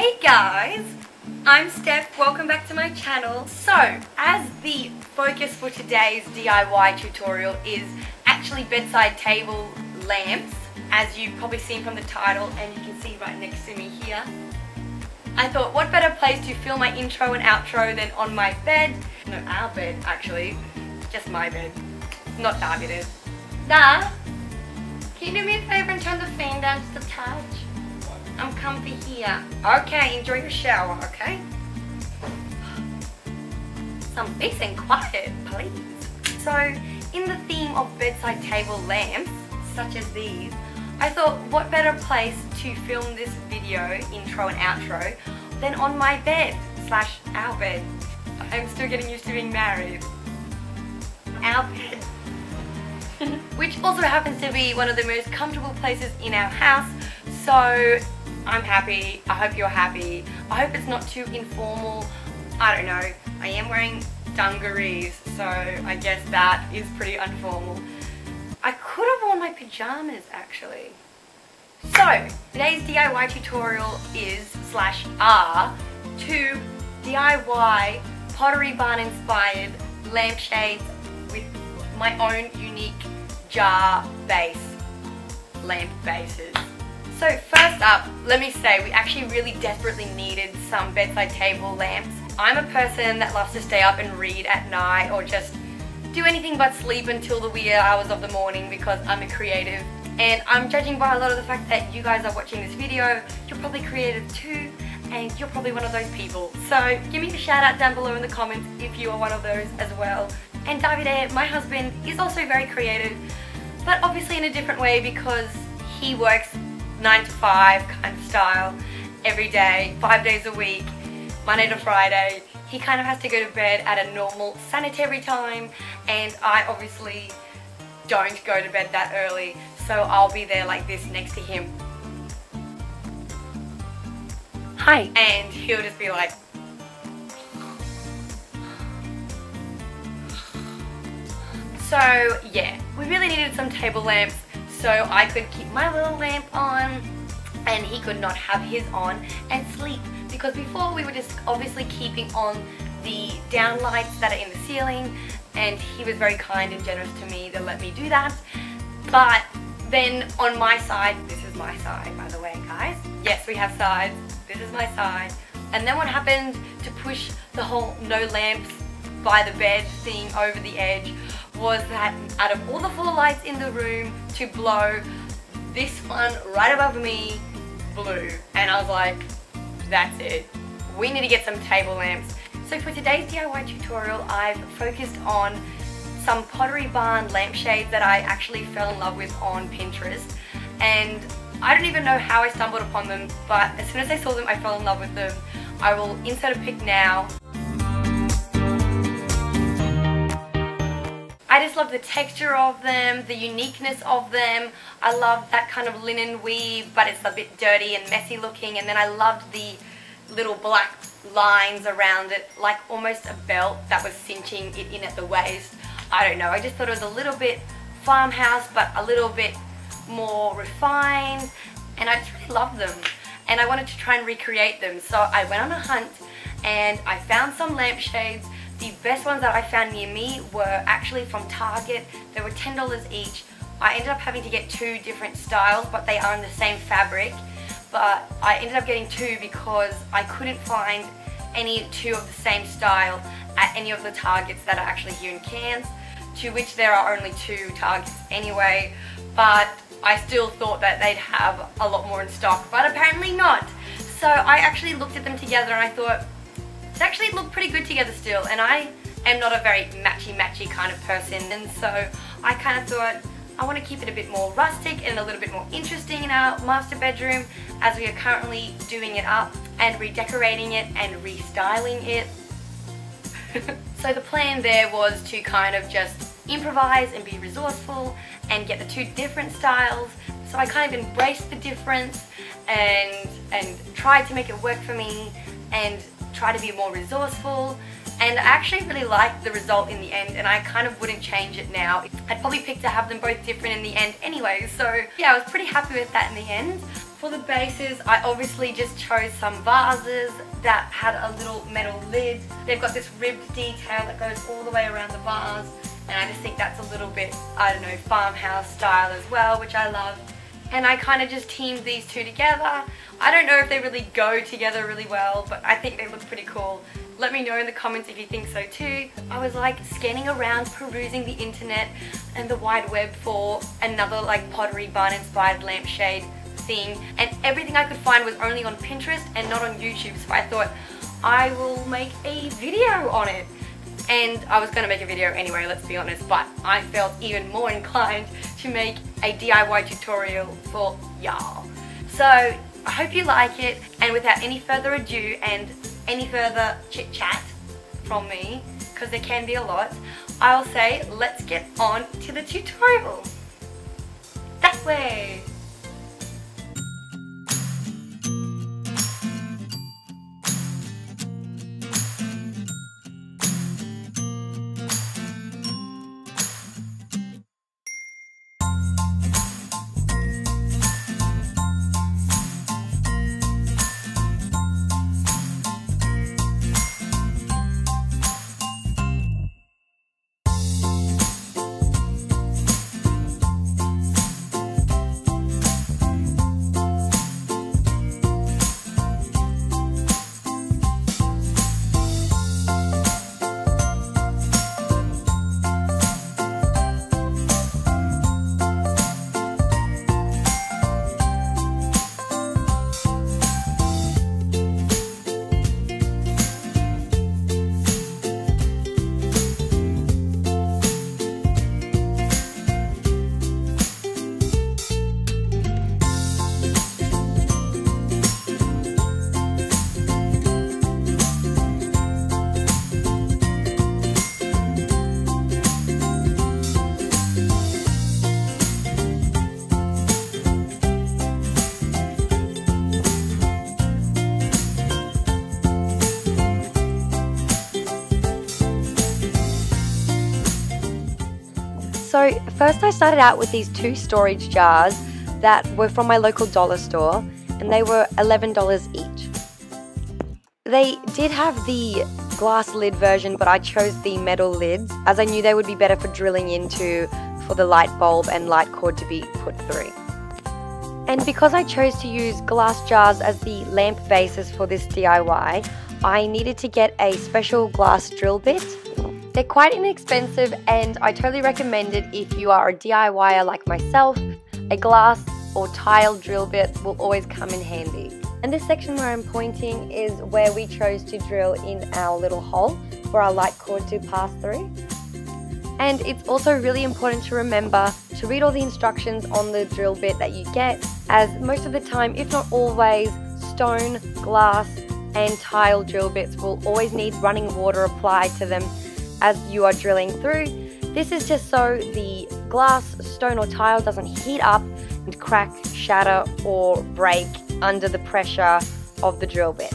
Hey guys, I'm Steph, welcome back to my channel. So, as the focus for today's DIY tutorial is actually bedside table lamps, as you've probably seen from the title and you can see right next to me here, I thought what better place to film my intro and outro than on my bed. No, our bed actually, just my bed, not David's. Da, can you do me a favour and turn the fan down just a touch? I'm comfy here. Okay, enjoy your shower, okay? Some peace and quiet, please. So, in the theme of bedside table lamps, such as these, I thought what better place to film this video, intro and outro, than on my bed, slash our bed. I'm still getting used to being married. Our bed. Which also happens to be one of the most comfortable places in our house, so I'm happy. I hope you're happy. I hope it's not too informal. I don't know. I am wearing dungarees, so I guess that is pretty informal. I could have worn my pajamas actually. So, today's DIY tutorial is /are to DIY Pottery Barn inspired lampshades with my own unique jar base lamp bases. So first up, let me say we actually really desperately needed some bedside table lamps. I'm a person that loves to stay up and read at night or just do anything but sleep until the wee hours of the morning because I'm a creative. And I'm judging by a lot of the fact that you guys are watching this video, you're probably creative too, and you're probably one of those people. So give me a shout out down below in the comments if you are one of those as well. And Davide, my husband, is also very creative, but obviously in a different way because he works 9 to 5 kind of style every day, 5 days a week, Monday to Friday. He kind of has to go to bed at a normal sanitary time, and I obviously don't go to bed that early, so I'll be there like this next to him. Hi. And he'll just be like, so yeah, we really needed some table lamps so I could keep my little lamp on and he could not have his on and sleep, because before we were just obviously keeping on the down lights that are in the ceiling, and he was very kind and generous to me to let me do that. But then on my side, this is my side by the way guys, yes we have sides, this is my side, and then what happened to push the whole no lamps by the bed thing over the edge was that out of all the floor lights in the room to blow, this one right above me blew, and I was like, that's it, we need to get some table lamps. So for today's DIY tutorial, I've focused on some Pottery Barn lampshades that I actually fell in love with on Pinterest, and I don't even know how I stumbled upon them, but as soon as I saw them I fell in love with them. I will insert a pic now. I just love the texture of them, the uniqueness of them. I love that kind of linen weave, but it's a bit dirty and messy looking, and then I loved the little black lines around it, like almost a belt that was cinching it in at the waist. I don't know, I just thought it was a little bit farmhouse, but a little bit more refined, and I just really loved them. And I wanted to try and recreate them, so I went on a hunt and I found some lampshades. The best ones that I found near me were actually from Target. They were $10 each. I ended up having to get 2 different styles, but they are in the same fabric. But I ended up getting 2 because I couldn't find any 2 of the same style at any of the Targets that are actually here in Cairns, to which there are only 2 Targets anyway. But I still thought that they'd have a lot more in stock, but apparently not. So I actually looked at them together and I thought, it actually looked pretty good together still, and I am not a very matchy kind of person, and so I kind of thought I want to keep it a bit more rustic and a little bit more interesting in our master bedroom, as we are currently doing it up and redecorating it and restyling it. So the plan there was to kind of just improvise and be resourceful and get the 2 different styles. So I kind of embraced the difference and tried to make it work for me and try to be more resourceful, and I actually really liked the result in the end, and I kind of wouldn't change it now. I'd probably pick to have them both different in the end anyway, so yeah, I was pretty happy with that in the end. For the bases, I obviously just chose some vases that had a little metal lid. They've got this ribbed detail that goes all the way around the vase, and I just think that's a little bit, I don't know, farmhouse style as well, which I love. And I kind of just teamed these two together. I don't know if they really go together really well, but I think they look pretty cool. Let me know in the comments if you think so too. I was like scanning around, perusing the internet and the wide web for another like Pottery Barn inspired lampshade thing, and everything I could find was only on Pinterest and not on YouTube, so I thought I will make a video on it. And I was going to make a video anyway, let's be honest, but I felt even more inclined to make a DIY tutorial for y'all. So I hope you like it, and without any further ado and any further chit chat from me, because there can be a lot, I'll say let's get on to the tutorial. That way! So first I started out with these two storage jars that were from my local dollar store, and they were $11 each. They did have the glass lid version, but I chose the metal lids as I knew they would be better for drilling into for the light bulb and light cord to be put through. And because I chose to use glass jars as the lamp bases for this DIY, I needed to get a special glass drill bit. They're quite inexpensive, and I totally recommend it if you are a DIYer like myself. A glass or tile drill bit will always come in handy. And this section where I'm pointing is where we chose to drill in our little hole for our light cord to pass through. And it's also really important to remember to read all the instructions on the drill bit that you get, as most of the time, if not always, stone, glass and tile drill bits will always need running water applied to them as you are drilling through. This is just so the glass, stone or tile doesn't heat up and crack, shatter or break under the pressure of the drill bit.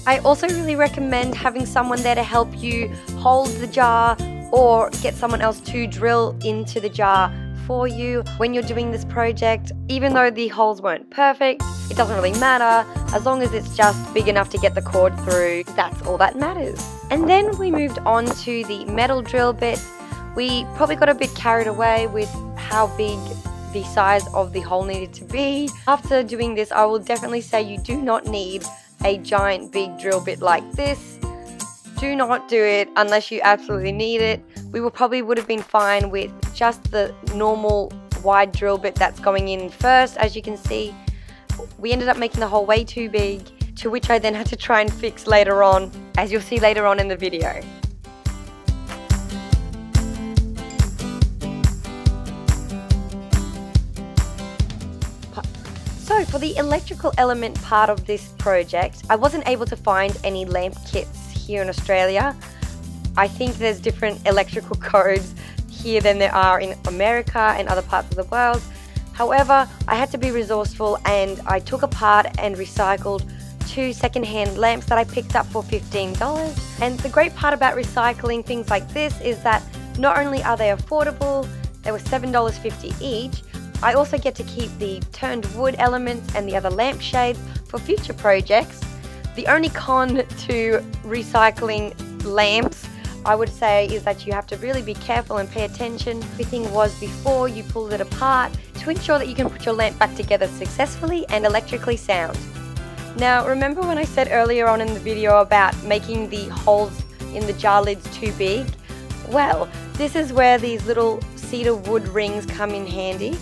I also really recommend having someone there to help you hold the jar or get someone else to drill into the jar for you when you're doing this project. Even though the holes weren't perfect, it doesn't really matter. As long as it's just big enough to get the cord through, that's all that matters. And then we moved on to the metal drill bit. We probably got a bit carried away with how big the size of the hole needed to be. After doing this, I will definitely say you do not need a giant big drill bit like this. Do not do it unless you absolutely need it. We would have been fine with just the normal wide drill bit that's going in first. As you can see, we ended up making the hole way too big, to which I then had to try and fix later on, as you'll see later on in the video. So for the electrical element part of this project, I wasn't able to find any lamp kits here in Australia. I think there's different electrical codes here than there are in America and other parts of the world. However, I had to be resourceful, and I took apart and recycled 2 secondhand lamps that I picked up for $15. And the great part about recycling things like this is that not only are they affordable, they were $7.50 each, I also get to keep the turned wood elements and the other lampshades for future projects. The only con to recycling lamps, I would say, is that you have to really be careful and pay attention. Everything was before you pulled it apart to ensure that you can put your lamp back together successfully and electrically sound. Now, remember when I said earlier on in the video about making the holes in the jar lids too big? Well, this is where these little cedar wood rings come in handy.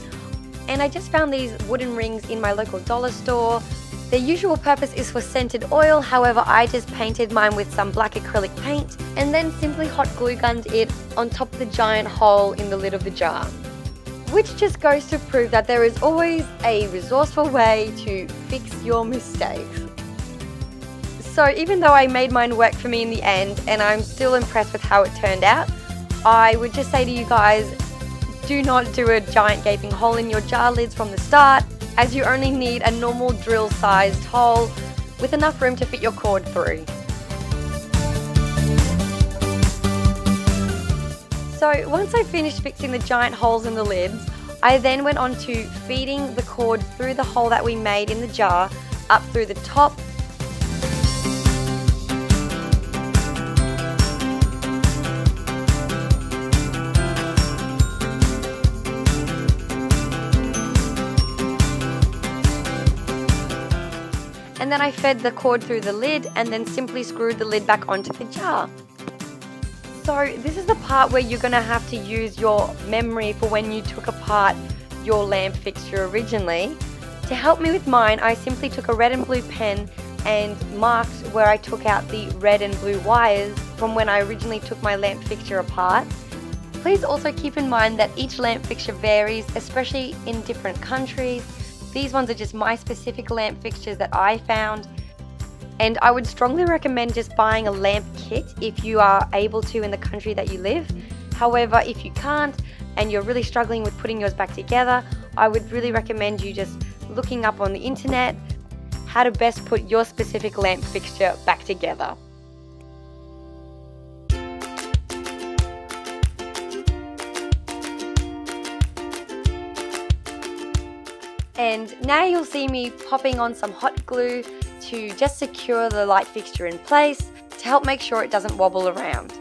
And I just found these wooden rings in my local dollar store. Their usual purpose is for scented oil, however I just painted mine with some black acrylic paint and then simply hot glue gunned it on top of the giant hole in the lid of the jar. Which just goes to prove that there is always a resourceful way to fix your mistakes. So even though I made mine work for me in the end and I'm still impressed with how it turned out, I would just say to you guys, do not do a giant gaping hole in your jar lids from the start, as you only need a normal drill sized hole with enough room to fit your cord through. So once I finished fixing the giant holes in the lids, I then went on to feeding the cord through the hole that we made in the jar up through the top. And then I fed the cord through the lid and then simply screwed the lid back onto the jar. So this is the part where you're going to have to use your memory for when you took apart your lamp fixture originally. To help me with mine, I simply took a red and blue pen and marked where I took out the red and blue wires from when I originally took my lamp fixture apart. Please also keep in mind that each lamp fixture varies, especially in different countries. These ones are just my specific lamp fixtures that I found. And I would strongly recommend just buying a lamp kit if you are able to in the country that you live. However, if you can't and you're really struggling with putting yours back together, I would really recommend you just looking up on the internet how to best put your specific lamp fixture back together. And now you'll see me popping on some hot glue to just secure the light fixture in place to help make sure it doesn't wobble around.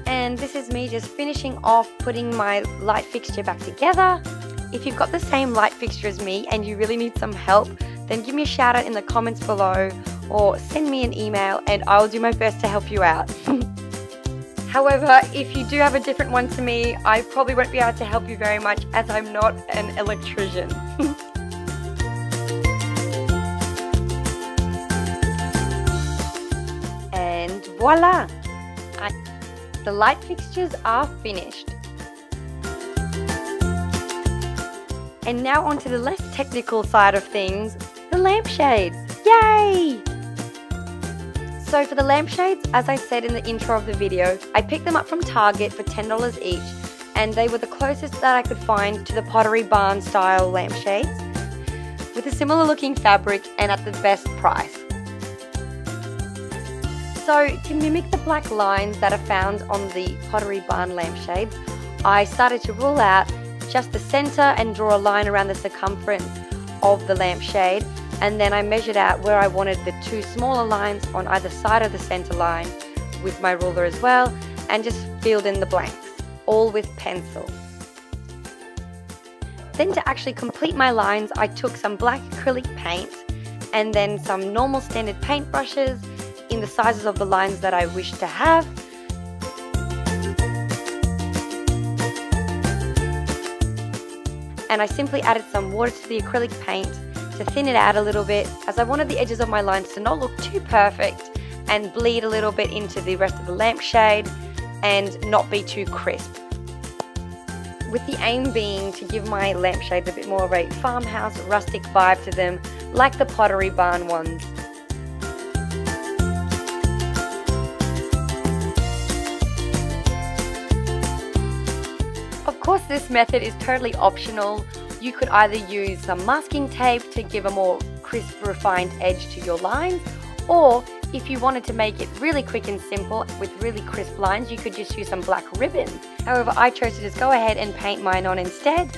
And this is me just finishing off putting my light fixture back together. If you've got the same light fixture as me and you really need some help, then give me a shout out in the comments below or send me an email and I'll do my best to help you out. However, if you do have a different one to me, I probably won't be able to help you very much as I'm not an electrician. And voila! The light fixtures are finished. And now onto the less technical side of things, the lampshades. Yay! So for the lampshades, as I said in the intro of the video, I picked them up from Target for $10 each, and they were the closest that I could find to the Pottery Barn style lampshades, with a similar looking fabric and at the best price. So to mimic the black lines that are found on the Pottery Barn lampshades, I started to rule out just the center and draw a line around the circumference of the lampshade, and then I measured out where I wanted the two smaller lines on either side of the center line with my ruler as well, and just filled in the blanks, all with pencil. Then to actually complete my lines, I took some black acrylic paint and then some normal standard paint brushes in the sizes of the lines that I wish to have. And I simply added some water to the acrylic paint to thin it out a little bit, as I wanted the edges of my lines to not look too perfect and bleed a little bit into the rest of the lampshade and not be too crisp. With the aim being to give my lampshades a bit more of a farmhouse rustic vibe to them, like the Pottery Barn ones. course, this method is totally optional. You could either use some masking tape to give a more crisp, refined edge to your lines, or if you wanted to make it really quick and simple with really crisp lines, you could just use some black ribbon. However, I chose to just go ahead and paint mine on instead.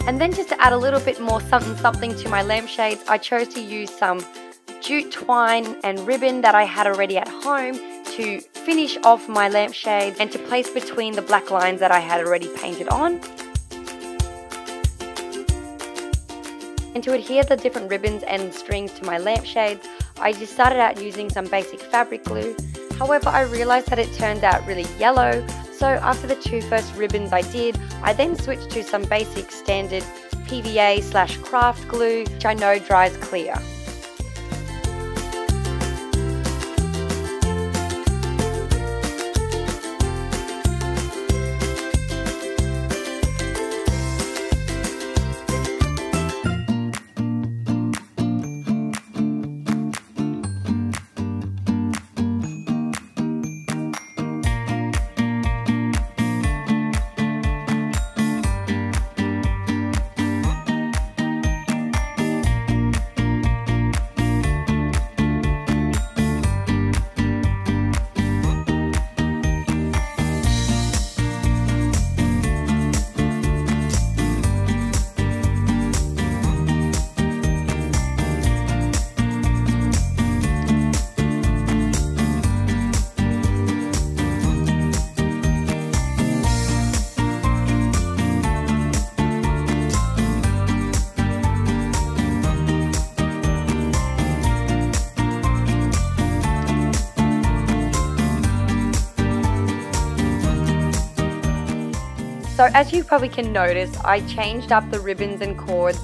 And then just to add a little bit more something to my lampshades, I chose to use some jute twine and ribbon that I had already at home to finish off my lampshade and to place between the black lines that I had already painted on. And to adhere the different ribbons and strings to my lampshades, I just started out using some basic fabric glue. However, I realized that it turned out really yellow. So after the two first ribbons I did, I then switched to some basic standard PVA/craft glue, which I know dries clear. So as you probably can notice, I changed up the ribbons and cords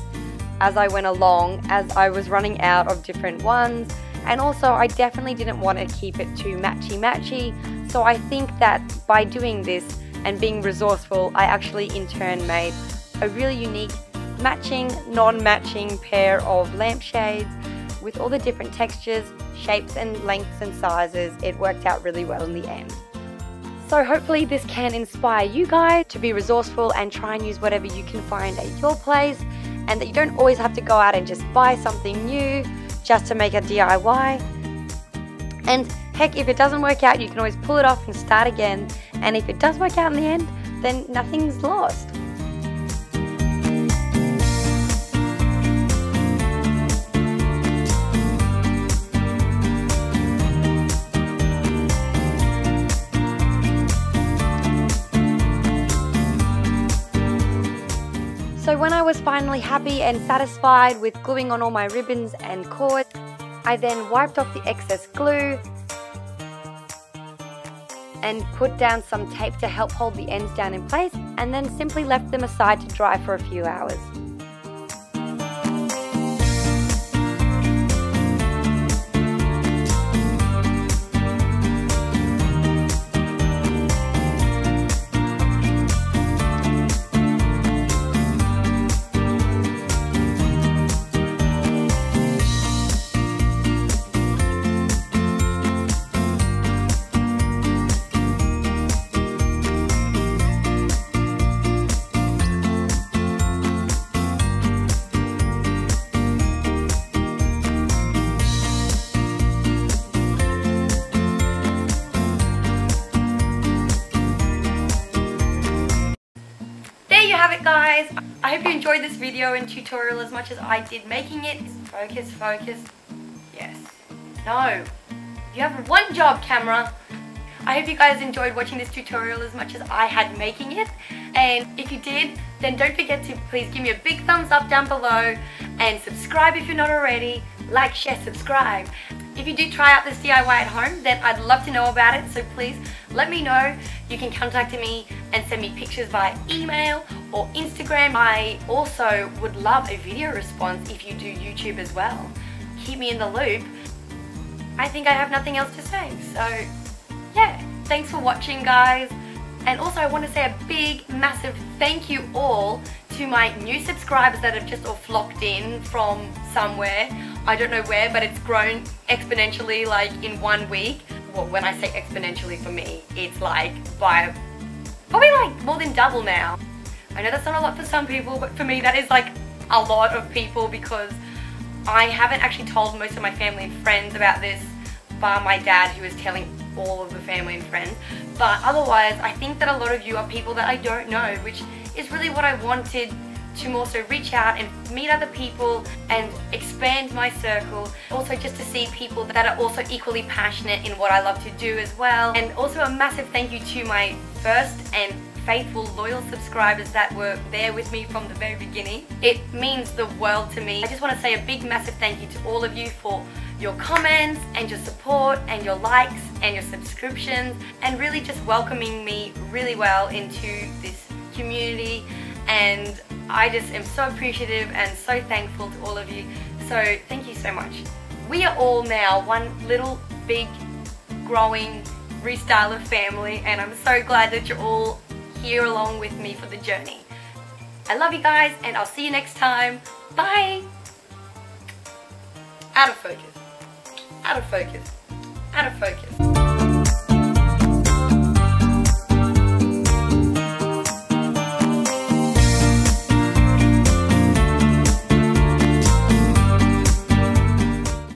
as I went along, as I was running out of different ones, and also I definitely didn't want to keep it too matchy-matchy, so I think that by doing this and being resourceful, I actually in turn made a really unique matching, non-matching pair of lampshades with all the different textures, shapes and lengths and sizes. It worked out really well in the end. So hopefully this can inspire you guys to be resourceful and try and use whatever you can find at your place, and that you don't always have to go out and just buy something new just to make a DIY. And heck, if it doesn't work out, you can always pull it off and start again. And if it does work out in the end, then nothing's lost. So when I was finally happy and satisfied with gluing on all my ribbons and cords, I then wiped off the excess glue and put down some tape to help hold the ends down in place, and then simply left them aside to dry for a few hours. Have it, guys. I hope you enjoyed this video and tutorial as much as I did making it. Focus, focus. Yes. No. You have one job, camera. I hope you guys enjoyed watching this tutorial as much as I had making it. And if you did, then don't forget to please give me a big thumbs up down below and subscribe if you're not already. Like, share, subscribe. If you do try out this DIY at home, then I'd love to know about it, so please let me know. You can contact me and send me pictures via email or Instagram. I also would love a video response if you do YouTube as well. Keep me in the loop. I think I have nothing else to say. So yeah, thanks for watching, guys. And also I want to say a big, massive thank you all to my new subscribers that have just all flocked in from somewhere. I don't know where, but it's grown exponentially like in 1 week. Well, when I say exponentially for me, it's like by probably like more than double now. I know that's not a lot for some people, but for me that is like a lot of people, because I haven't actually told most of my family and friends about this, bar my dad, who is telling all of the family and friends. But otherwise, I think that a lot of you are people that I don't know, which is really what I wanted, to more so reach out and meet other people and expand my circle. Also just to see people that are also equally passionate in what I love to do as well. And also a massive thank you to my first and faithful, loyal subscribers that were there with me from the very beginning. It means the world to me. I just want to say a big, massive thank you to all of you for your comments and your support and your likes and your subscriptions, and really just welcoming me really well into this community. And I just am so appreciative and so thankful to all of you. So thank you so much. We are all now one little, big, growing Restyler family, and I'm so glad that you're all here along with me for the journey. I love you guys, and I'll see you next time. Bye! Out of focus. Out of focus. Out of focus.